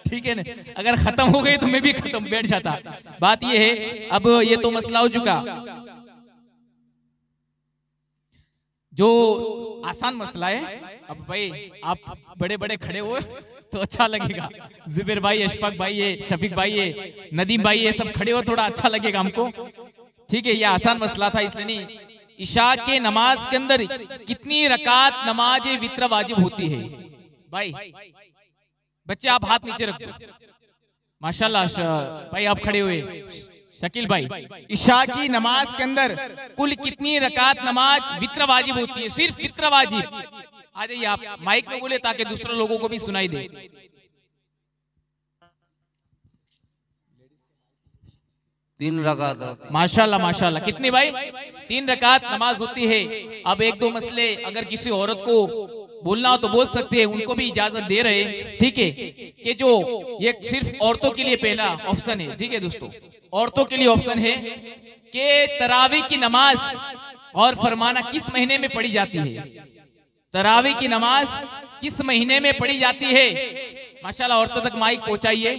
ठीक है ना। अगर खत्म हो गई तो मैं भी खत्म बैठ जाता। बात ये है, अब ये तो मसला हो चुका। जो आसान मसला है, अब भाई आप बड़े बड़े खड़े हो तो अच्छा लगेगा। जुबैर भाई, अशफाक भाई है, शफीक भाई है, नदीम भाई है, सब खड़े हो थोड़ा अच्छा लगेगा हमको, ठीक है। ये आसान मसला था, इसलिए नहीं। इशा के नमाज के अंदर कितनी रकात नमाज वित्र वाजिब होती है? भाई बच्चे आप हाथ नीचे रखो। माशाल्लाह भाई आप खड़े हुए। शकील भाई, इशा की नमाज के अंदर कुल कितनी रकात नमाज वित्र वाजिब होती है? सिर्फ वित्र वाजिब। आ जाइए आप, माइक में बोले ताकि दूसरे लोगों को भी सुनाई दे। तीन रकात। माशाल्लाह माशाल्लाह। कितनी भाई? 3 रकात नमाज होती है। अब 1-2 मसले अगर किसी औरत को बोलना हो तो बोल सकते हैं, उनको भी इजाजत दे रहे, ठीक है। कि जो ये सिर्फ औरतों के लिए पहला ऑप्शन है, ठीक है दोस्तों, औरतों के लिए ऑप्शन है कि तरावी की नमाज और फरमाना किस महीने में पढ़ी जाती है? तरावी की नमाज किस महीने में पढ़ी जाती है? माशाल्लाह, औरतों तक माइक पहुंचाइए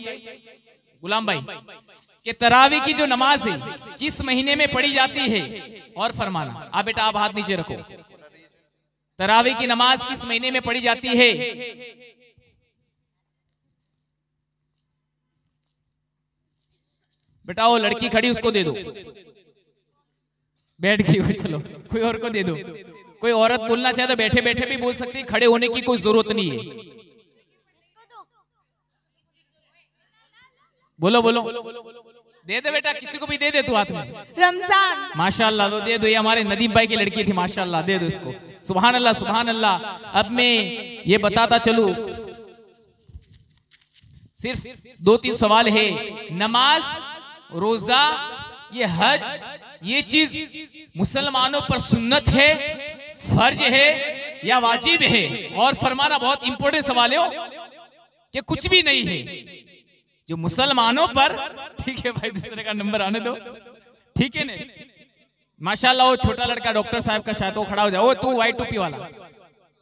गुलाम भाई, कि तरावी की जो नमाज है किस महीने में पढ़ी जाती है? और फरमाना। आप बेटा आप हाथ नीचे रखो। तरावी की नमाज किस महीने में पढ़ी जाती है? बेटा वो लड़की खड़ी उसको दे दो, बैठ गई हो, चलो कोई और को दे दो। कोई औरत बोलना चाहे तो बैठे बैठे भी बोल सकती है, खड़े होने की कोई जरूरत नहीं है। बोलो बोलो, दे दे बेटा, किसी को भी दे दे तू हाथ में। रमजान। माशाल्लाह, तो दे दो। ये हमारे नदीम भाई की लड़की थी, माशाल्लाह, दे दो इसको। सुभान अल्लाह सुभान अल्लाह। अब मैं ये बताता चलूं, सिर्फ 2-3 सवाल है। नमाज, रोजा, ये हज, ये चीज मुसलमानों पर सुन्नत है, फर्ज है या वाजिब है? और फरमाना बहुत इंपॉर्टेंट सवाल है कि कुछ भी नहीं है जो मुसलमानों पर, ठीक है भाई, दूसरे का नंबर आने दो, ठीक है ना। माशाल्लाह, वो छोटा लड़का डॉक्टर साहब का शायद वो खड़ा हो जाए। वो तू व्हाइट टोपी वाला,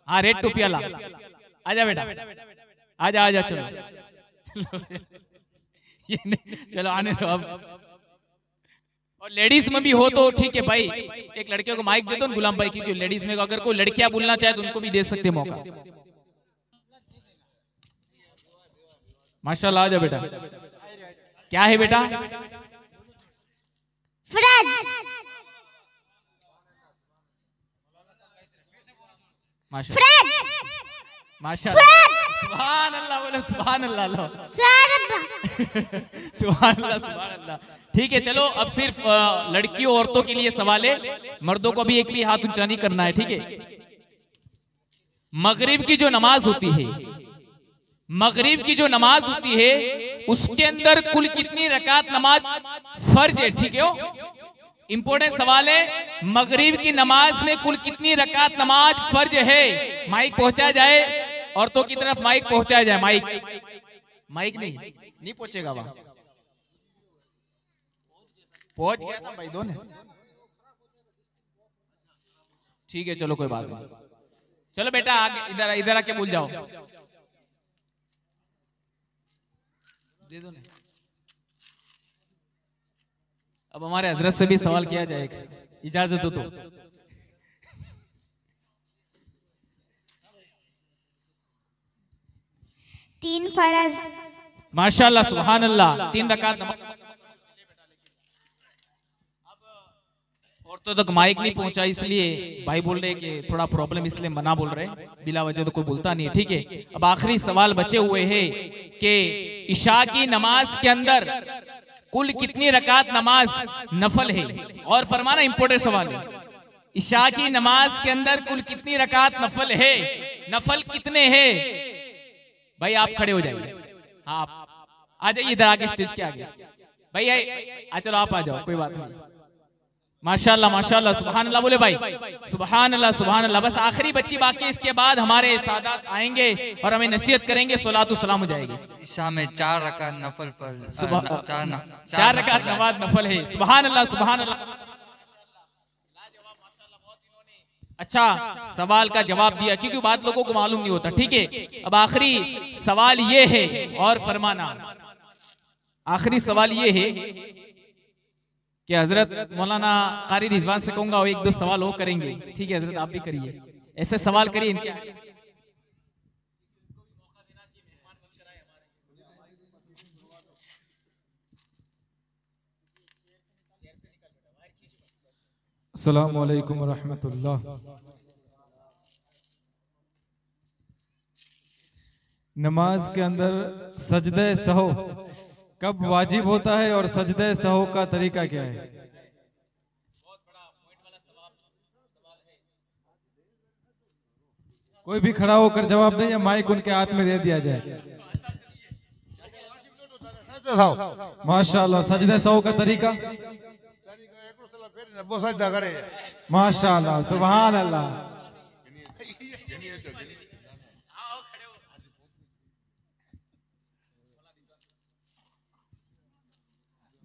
हाँ रेड टोपी वाला, आजा बेटा, आजा आजा, चलो चलो आने दो अब। और लेडीज में भी हो तो ठीक है भाई, एक लड़के को माइक दे दो गुलाम भाई, क्योंकि लेडीज में अगर कोई लड़कियां बोलना चाहे तो उनको भी दे सकते मौका। माशाल्लाह, आजा बेटा। क्या है बेटा? फ्रिज। माशाअल्लाह, सुभान अल्लाह, बोलो सुभान अल्लाह, लो सुभान अल्लाह, सुभान अल्लाह। ठीक है, चलो अब सिर्फ लड़कियों औरतों के लिए सवाल है, मर्दों को भी एक भी हाथ ऊंचा नहीं करना है, ठीक है? मगरिब की जो नमाज होती है, मगरिब की जो नमाज होती है, उसके अंदर कुल कितनी रकात नमाज फर्ज है? ठीक है, इंपॉर्टेंट सवाल है। मगरिब की नमाज में कुल कितनी रकात नमाज फर्ज है? माइक पहुंचाया जाए, औरतों की तरफ माइक पहुंचाया जाए। माइक नहीं पहुंचेगा, वहां पहुंच गया था भाई दोनों। ठीक है, चलो कोई बात नहीं। चलो बेटा आगे, इधर आके भूल जाओ, दे दो ना। अब हमारे हजरत से भी सवाल किया जाएगा, इजाजत हो तो। तीन फर्ज। माशाल्लाह, सुभान अल्लाह, 3 रकात नमाज। औरतों तक माइक नहीं पहुंचा, इसलिए भाई बोल रहे कि थोड़ा प्रॉब्लम, इसलिए मना बोल रहे, बिला वजह तो कोई बोलता नहीं है। ठीक है, अब आखिरी सवाल बचे हुए हैं कि इशा की नमाज के अंदर कुल कितनी रकात नमाज नफल है? और फरमाना, इंपॉर्टेंट सवाल है, इशा की नमाज के अंदर कुल कितनी रकात नफल है? नफल कितने हैं? भाई आप खड़े हो जाइए, हाँ आ जाइए इधर आगे, स्टेज के आगे भाई। चलो आप आ जाओ, कोई बात नहीं। माशाल्लाह माशाल्लाह, सुभान अल्लाह, बोले भाई सुभान अल्लाह, सुभान अल्लाह। बस आखिरी बच्ची बाकी, इसके बाद हमारे सादात आएंगे और हमें नसीहत करेंगे, सलातु सलाम हो जाएगी। ईशा में 4 रकात नफल पर 4 रकात नमाज नफल है। सुभान अल्लाह, सुभान अल्लाह। अच्छा, सवाल का जवाब दिया, क्योंकि बात लोगों को मालूम नहीं होता। ठीक है, अब आखिरी सवाल ये है, और फरमाना, आखिरी सवाल ये है कि हजरत मौलाना कारी रिजवान से कहूंगा, 1-2 सवाल और करेंगे। ठीक है हजरत, आप भी करिए, ऐसे सवाल करिए इनके। अस्सलामु अलैकुम रहमतुल्लाह। नमाज के अंदर सजदे सहो कब वाजिब होता है और सजदे सहो का तरीका क्या है? कोई भी खड़ा होकर जवाब दे, या माइक उनके हाथ में दे दिया जाए। माशाल्लाह, सजदे सहो का तरीका, माशाल्लाह, सुभान अल्लाह।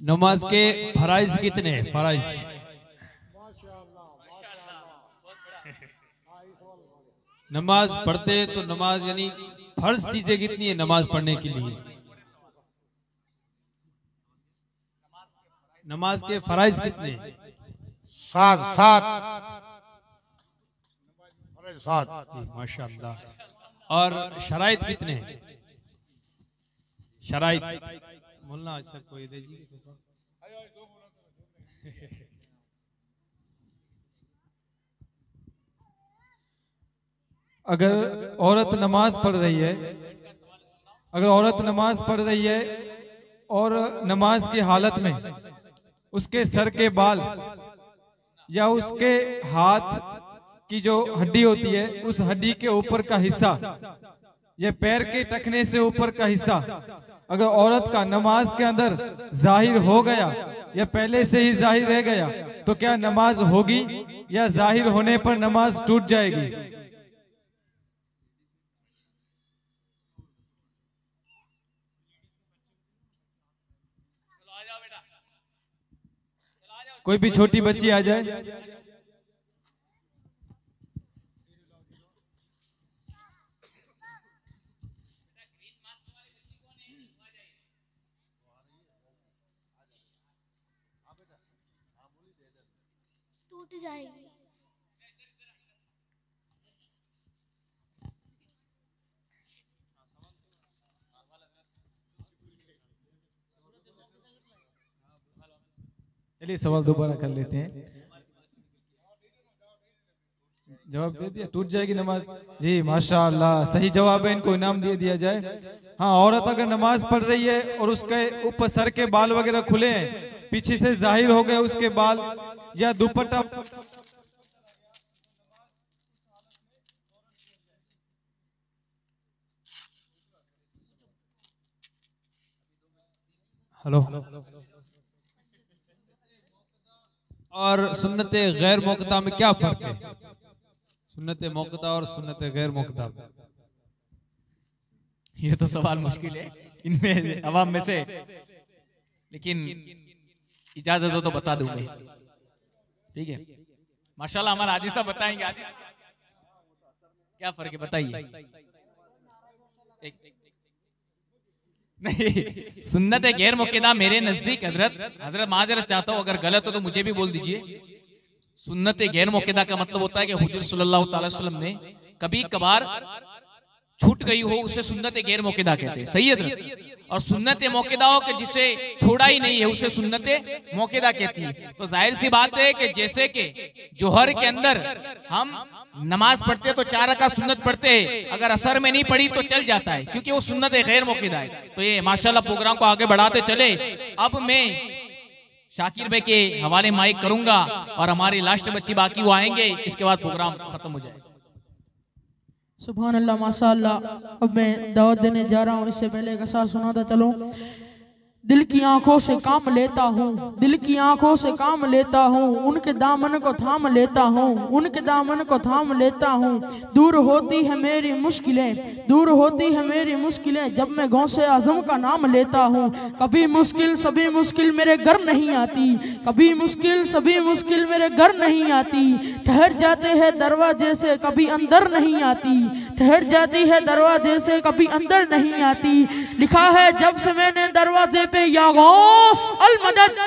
नमाज के फराइज कितने हैं? फराइज नमाज पढ़ते तो नमाज यानी फर्ज चीजें कितनी है नमाज पढ़ने के लिए? नमाज के फराइज कितने हैं? 7 माशाअल्लाह। और शराइत कितने हैं? शराइत मोलना अच्छा कोई दे जी। अगर औरत नमाज पढ़ रही है, अगर औरत नमाज पढ़ रही है और नमाज की हालत में उसके सर के बाल या उसके हाथ की जो हड्डी होती है, उस हड्डी के ऊपर का हिस्सा या पैर के टखने से ऊपर का हिस्सा अगर औरत का नमाज के अंदर जाहिर हो गया या पहले से ही जाहिर रह गया, तो क्या नमाज होगी या जाहिर होने पर नमाज टूट जाएगी? कोई भी छोटी बच्ची आ जाए। टूट जाएगी। चलिए सवाल दोबारा कर लेते हैं। जवाब दे दिया, टूट जाएगी नमाज। जी माशाअल्लाह, सही जवाब है, इनको इनाम दे दिया जाए। हाँ, औरत अगर नमाज पढ़ रही है और उसके ऊपर सर के बाल वगैरह खुले हैं, पीछे से जाहिर हो गए उसके बाल, या दुपट्टा हेलो, और सुन्नत गैर मौक़दा में क्या फर्क है? सुन्नत मौक़दा और सुन्नत गैर मौक़दा, ये तो सवाल मुश्किल है इनमें अवाम में से, लेकिन इजाजत हो तो बता दूं मैं। ठीक है, माशाल्लाह हमारा आजिज साहब बताएंगे। आजिज क्या फर्क है बताइए। नहीं, सुन्नत गैर मुक़द्दा मेरे नजदीक हजरत माजरत चाहता हूं, अगर गलत हो तो मुझे भी बोल दीजिए। सुन्नत गैर मुक़द्दा का मतलब होता है कि हुजूर सल्लल्लाहु अलैहि वसल्लम ने कभी कभार छूट गई हो, उसे सुन्नत गैर मुक़द्दा कहते हैं। सही है। और सुन्नत मुक़द्दा हो कि जिसे छोड़ा ही नहीं है, उसे सुन्नत मुक़द्दा कहती है। तो जाहिर सी बात है कि जैसे कि जोहर के अंदर हम नमाज पढ़ते तो 4 रकात सुन्नत पढ़ते हैं, अगर असर में नहीं पढ़ी तो चल जाता है, क्योंकि वो सुन्नत गैर मुक़द्दा है। तो ये माशाल्लाह प्रोग्राम को आगे बढ़ाते चले। अब मैं शाकिर भाई के हवाले माइक करूंगा और हमारी लास्ट बच्ची बाकी वो आएंगे, इसके बाद प्रोग्राम खत्म हो जाएगा। सुभान अल्लाह, माशाअल्लाह। अब मैं दावत देने जा रहा हूँ, इससे पहले एक असार सुनाता चलूं। दिल की आंखों से काम लेता हूँ, दिल की आंखों से काम लेता हूँ, उनके दामन को थाम लेता हूँ, उनके दामन को थाम लेता हूँ। दूर होती है मेरी मुश्किलें, दूर होती है मेरी मुश्किलें, जब मैं गौसे आज़म का नाम लेता हूँ। कभी मुश्किल सभी मुश्किल मेरे घर नहीं आती, कभी मुश्किल सभी मुश्किल मेरे घर नहीं आती। ठहर जाते हैं दरवाजे से कभी अंदर नहीं आती, ठहर जाती है दरवाजे से कभी अंदर नहीं आती। लिखा है जब से मैंने दरवाजे या गौस अल मदद,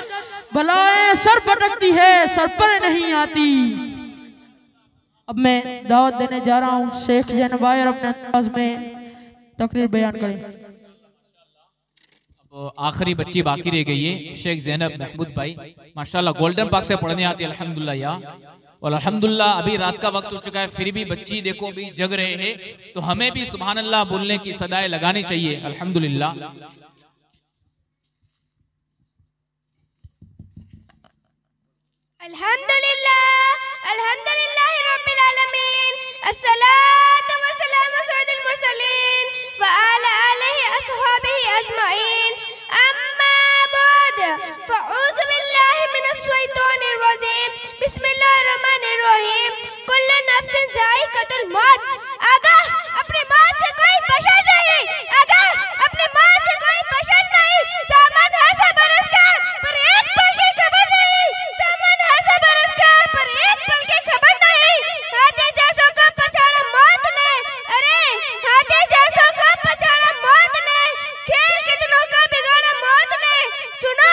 बलाएं सर पटकती है सर पर नहीं आती। अब मैं दावत देने जा रहा हूँ, शेख जैनबायर अपने अंदाज में तकरीर बयान करें। अब आखिरी बच्ची बाकी रह गई है, शेख ज़ैनब महमूद भाई, माशाल्लाह गोल्डन पार्क से पढ़ने आती है अल्हम्दुलिल्लाह। या और अल्हम्दुलिल्लाह अभी रात का वक्त हो चुका है, फिर भी बच्ची देखो अभी जग रहे हैं, तो हमें भी सुभान अल्लाह बोलने की सदाएं लगानी चाहिए। अल्हम्दुलिल्लाह। अल्हम्दुलिल्लाह अल्हम्दुलिल्लाह रब्बिल आलमीन, अस्सलातु वस्सलामु सय्यिदुल मुरसलीन व अला आलिहि अस्हाबिहि अजमाइन, अम्मा बाद, फअऊज़ु बिल्लाहि मिनश शैतानिर रजीम, बिस्मिल्लाहिर रहमानिर रहीम। कुल्लु नफ्सिन ज़ाइक़तुल मौत, आगाह अपने मौत से कोई बशर नहीं, आगाह अपने मौत से कोई बशर नहीं। सामान है सब बरस का पर एक पल की खबर नहीं, सामान है सब बरस का पर एक पल की खबर नहीं। हाथी जैसों को पछाड़ा मौत ने, अरे हाथी जैसों को पछाड़ा मौत ने, खेल के दिनों का बिगाड़ा मौत ने। सुनो,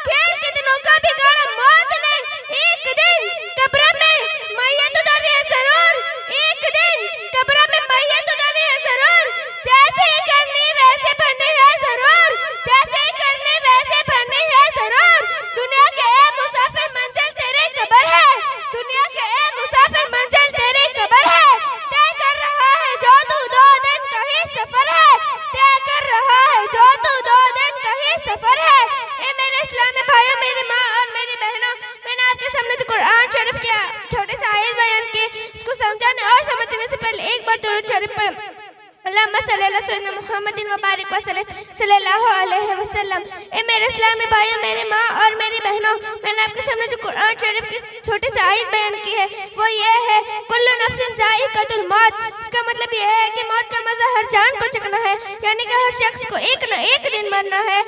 खेल के दिनों का बिगाड़ा मौत ने। एक दिन कब्र में मैयत उतारी है जरूर, एक दिन कब्र में मैयत उतारी है जरूर। जैसे ही करनी वैसे भरनी है जरूर, जैसे ही करनी वैसे भरनी है जरूर। दुनिया के ए मुसाफिर मंजिल तेरी कब्र है, दुनिया के ए मुसाफिर मंजिल तेरी कब्र है। तय कर रहा है जो तू 2 दिन का ही सफर है, तय कर रहा है जो तू 2 दिन का ही सफर है। ए मेरे इस्लामी भाइयों, मेरी माँ और मेरी बहनों, मैंने आपके सामने जो कुरान शरीफ किया छोटे से आयत बयान किए, उसको समझाने और समझने से पहले एक बार दुरूद शरीफ पढ़। अल्लाहुम्मा सल्ली अला सय्यिदना मुहम्मदिन व बारिक वसल्लम सल्लल्लाहु अलैहि वसल्लम। ए मेरे इस्लामी भाइयों, मेरी माँ और मेरी बहनों, मैंने आपके सामने जो कुरान शरीफ की छोटे से आयत बयान की है वो ये है, कुल्लु नफ्सिन ज़ाइक़तुल मौत। इसका मतलब ये है कि मौत का मज़ा हर जान को चखना है, यानी कि हर शख्स को एक न एक दिन मरना है,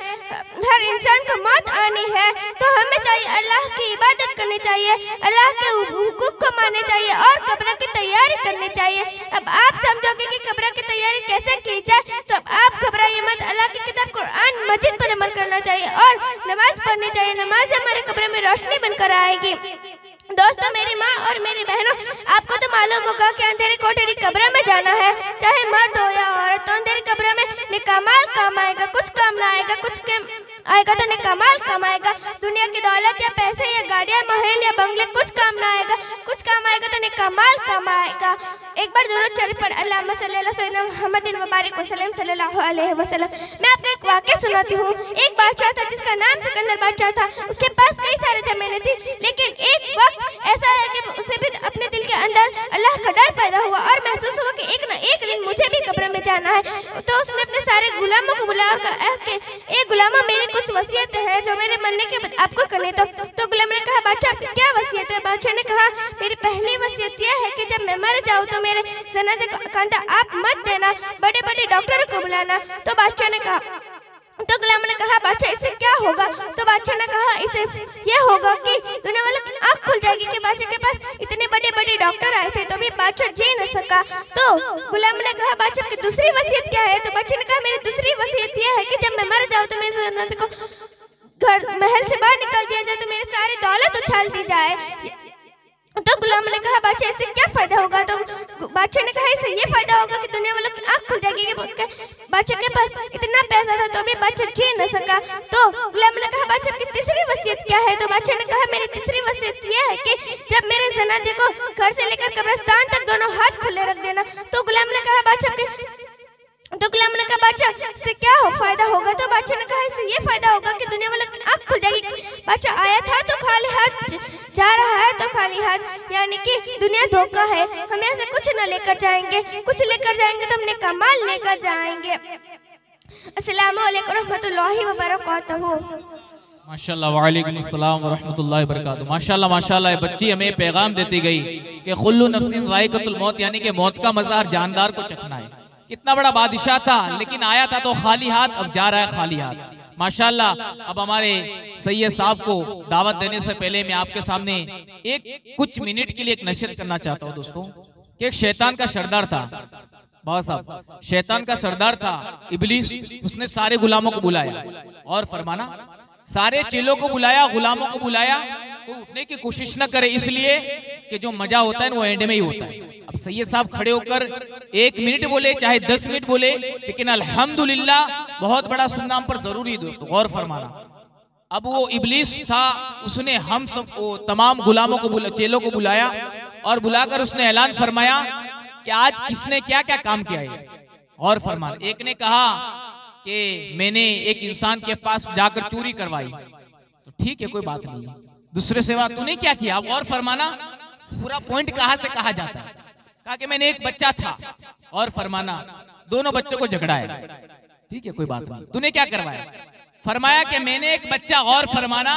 हर इंसान को मौत आनी है। तो हमें चाहिए अल्लाह की इबादत करनी चाहिए, अल्लाह के हुकूक को मानना चाहिए और कब्र की तैयारी करनी चाहिए। अब आप समझोगे कि कब्र की तैयारी कैसे की जाए, तो अब आप घबराइए मत। अल्लाह की किताब कुरान मजीद पर अमल करना चाहिए और नमाज पढ़नी चाहिए, नमाज हमारे कब्र में रोशनी बनकर आएगी। दोस्तों, मेरी माँ और मेरी बहनों, आपको तो मालूम होगा कि अंधेरी कोठरी कब्र में जाना है, चाहे मर्द हो या औरत। तो अंधेरी कब्र में निकामाल काम आएगा, कुछ काम ना आएगा, कुछ आएगा तो कमाल कमाएगा। दुनिया की दौलत या पैसे या गाड़ियाँ महल या बंगले कुछ काम ना आएगा, कुछ काम आएगा तो कमाल कमाएगा। एक बार दुरूद शरीफ पढ़ अल्लाहुम्मा सल्ली अला सय्यिदना मुहम्मदिन व बारिक वसल्लम सल्लल्लाहु अलैहि वसल्लम। मैं आपको एक वाक़या सुनाती हूँ। एक बादशाह था जिसका नाम सिकंदर बादशाह था। उसके पास कई सारे ज़मीनें थी, लेकिन एक वक्त ऐसा है कि उसे भी अपने दिल के अंदर अल्लाह का डर पैदा हुआ और महसूस हुआ कि एक न एक दिन मुझे भी कब्र में जाना है। तो उसने अपने सारे गुलामों को बुलाया और कहा कि ए गुलामों, मेरी कुछ वसीयतें हैं जो मेरे मरने के बाद आपको करनी। तो गुलाम ने कहा, बादशाह आपकी क्या वसीयत है? बादशाह ने कहा, मेरी पहली वसीयत यह है कि जब मैं मर जाऊँ तो मेरे जनाजे का कंधा आप मत देना, बड़े बड़े डॉक्टरों को बुलाना। तो बादशाह ने कहा, तो गुलाम ने कहा, बादशाह इससे क्या होगा? तो बादशाह ने कहा, इससे यह होगा कि दुनिया वालों की आँख खुल जाएगी कि बादशाह के पास इतने बड़े बड़े डॉक्टर आए थे तो भी बादशाह जी न सका। तो गुलाम ने कहा, बादशाह की दूसरी वसीयत क्या है? तो बादशाह ने कहा, मेरी दूसरी वसीयत यह है कि जब मैं मर जाऊँ तो मेरे जनाजे को घर महल से बाहर निकाल दिया जाए, तो मेरी सारी दौलत उछाल दी जाए। तो गुलाम ने कहा, बादशाह इससे क्या फायदा होगा? तो बादशाह ने कहा, इससे ये फायदा होगा कि दुनिया वालों की आँख खुल जाएगी कि बादशाह के पास इतना पैसा था तो भी बादशाह जी न सका। तो गुलाम ने कहा, बादशाह की तीसरी वसीयत क्या है? तो बादशाह ने कहा, मेरी तीसरी वसीयत यह है कि जब मेरे जनाजे को घर से लेकर कब्रिस्तान तक दोनों हाथ खुले रख देना। तो गुलाम ने कहा, बादशाह इससे क्या फायदा होगा? तो बादशाह ने कहा, इससे ये फायदा होगा कि दुनिया वालों की आँख खुल जाएगी। बादशाह आया था तो खाली हाथ जा रहा है तो खाली हाथ, यानी कि दुनिया धोखा है। हम यहाँ से कुछ न लेकर जाएंगे, कुछ लेकर जाएंगे तो हमने कमाल लेकर जाएंगे। अस्सलामु अलैकुम रहमतुल्लाहि व बरकातहू। माशाल्लाह, वालेकुम अस्सलाम व रहमतुल्लाहि व बरकातहू। माशाल्लाह माशाल्लाह, बच्ची हमें पैगाम देती गई कि कुल्लु नफ्सिन ज़ाइक़तुल मौत, यानी कि मौत का मज़ा हर जानदार को चखना है। कितना बड़ा बादशाह था, लेकिन आया था तो खाली हाथ, अब जा रहा है खाली हाथ। माशाल्लाह, अब हमारे सैयद साहब को दावत देने से पहले मैं आपके सामने एक कुछ मिनट के लिए एक नसीहत करना चाहता हूँ दोस्तों कि एक शैतान का सरदार था। बाबा साहब, शैतान का सरदार था इब्लीस। उसने सारे गुलामों को बुलाया और फरमाना, सारे चेलों को बुलाया, गुलामों को बुलाया, तो उठने की कोशिश न करे, इसलिए कि जो मजा होता है वो एंड में ही होता है। अब सैयद साहब खड़े होकर 1 मिनट बोले, चाहे 10 मिनट बोले, लेकिन अल्हम्दुलिल्लाह बहुत बड़ा सुनना हम पर जरूरी दोस्तों, गौर फरमाना। अब वो इब्लीस था, उसने हम सब तमाम गुलामों को चेलों को बुलाया और बुलाकर उसने ऐलान फरमाया कि आज किसने क्या क्या काम किया है। और फरमान, एक ने कहा कि मैंने एक इंसान के पास जाकर चोरी करवाई, तो ठीक है कोई बात नहीं। दूसरे से बात, तूने क्या किया? और फरमाना पूरा पॉइंट कहाँ से कहा जाता है। कहा कि मैंने एक बच्चा था, और फरमाना दोनों बच्चों को झगड़ाया, ठीक है कोई बात नहीं। तूने क्या करवाया? फरमाया कि मैंने एक बच्चा, और फरमाना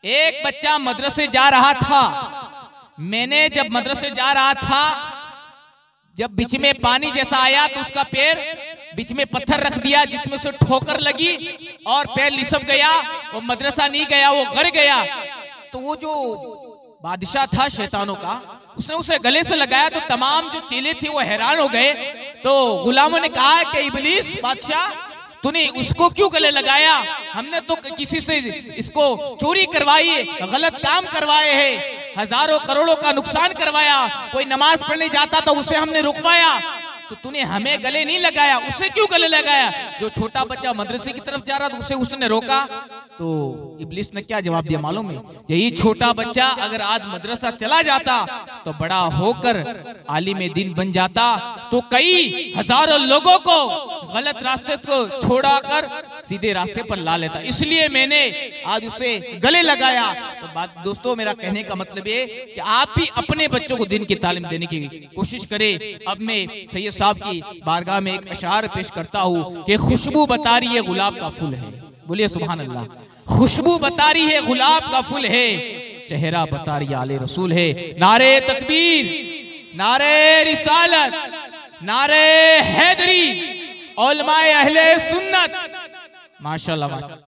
एक बच्चा मदरसे जा रहा था, मैंने जब मदरसे जा रहा था, जब बीच में पानी जैसा आया तो उसका पैर बीच में पत्थर रख दिया, जिसमें से ठोकर लगी और पैर लिसक गया, वो मदरसा नहीं गया, वो गिर गया। तो वो जो बादशाह था शैतानों का, उसने उसे गले से लगाया, तो तमाम जो चेले थे वो हैरान हो गए। तो गुलामों ने कहा कि इब्लीस बादशाह, तूने उसको क्यों गले लगाया? हमने तो किसी से इसको चोरी करवाई है, गलत काम करवाए हैं, हजारों करोड़ों का नुकसान करवाया, कोई नमाज पढ़ने जाता तो उसे हमने रुकवाया, तो तूने हमें गले नहीं लगाया, उसे क्यों गले लगाया? जो छोटा बच्चा मदरसे की तरफ जा रहा था उसे उसने रोका। तो इब्लीस ने क्या जवाब दिया मालूम है? यही छोटा बच्चा अगर आज मदरसा चला जाता तो बड़ा होकर आलिम दीन बन जाता, तो कई हजारों लोगों को गलत रास्ते को छोड़ाकर सीधे रास्ते पर ला लेता, इसलिए मैंने आज उसे गले लगाया। तो बात दोस्तों, मेरा कहने का मतलब ये कि आप भी अपने बच्चों को दिन की तालीम देने की कोशिश करें। अब मैं सैयद साहब की बारगाह में एक अशार पेश करता हूँ कि खुशबू बता रही है गुलाब का फूल है। बोलिए सुभान अल्लाह। खुशबू बता रही है गुलाब का फूल है, चेहरा बता रही आले रसूल है। नारे तकबीर, नारे रिसालत, नारे हैदरी, उलमाए अहले सुन्नत। माशाल्लाह माशाल्लाह।